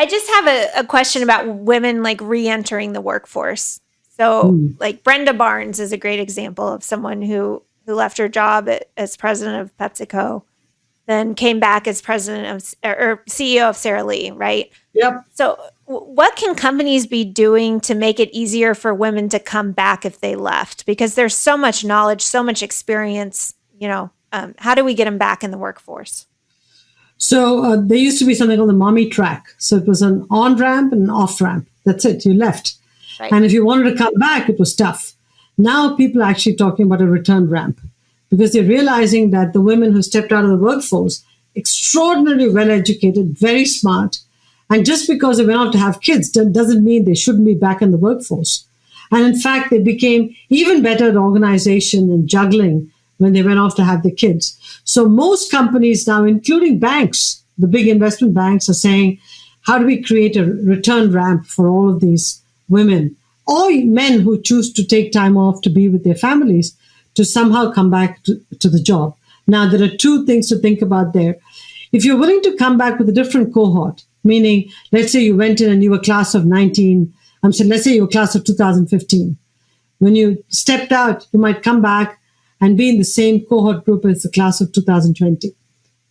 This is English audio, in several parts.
I just have a question about women like re-entering the workforce. So like Brenda Barnes is a great example of someone who left her job as president of PepsiCo, then came back as president of or CEO of Sara Lee, right? Yep. So what can companies be doing to make it easier for women to come back if they left? Because there's so much knowledge, so much experience, how do we get them back in the workforce? So there used to be something called the mommy track. So it was an on-ramp and an off-ramp. That's it. You left. Right. And if you wanted to come back, it was tough. Now people are actually talking about a return ramp because they're realizing that the women who stepped out of the workforce, extraordinarily well-educated, very smart, and just because they went off to have kids doesn't mean they shouldn't be back in the workforce. And in fact, they became even better at organization and juggling when they went off to have the kids. So most companies now, including banks, the big investment banks, are saying, how do we create a return ramp for all of these women or men who choose to take time off to be with their families to somehow come back to the job? Now, there are two things to think about there. If you're willing to come back with a different cohort, meaning, let's say you went in and you were class of let's say you were class of 2015. When you stepped out, you might come back and be in the same cohort group as the class of 2020.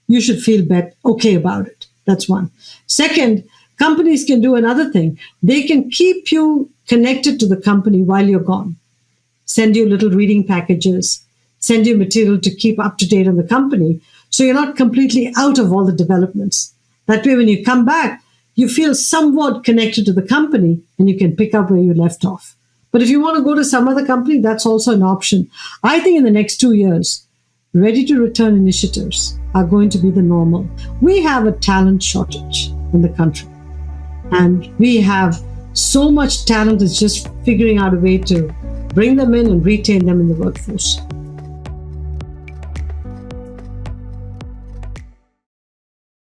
You should feel okay about it. That's one. Second, companies can do another thing. They can keep you connected to the company while you're gone. Send you little reading packages, send you material to keep up to date on the company, so you're not completely out of all the developments. That way, when you come back, you feel somewhat connected to the company and you can pick up where you left off. But if you want to go to some other company, that's also an option. I think in the next 2 years, ready to return initiatives are going to be the normal. We have a talent shortage in the country. And we have so much talent, it's just figuring out a way to bring them in and retain them in the workforce.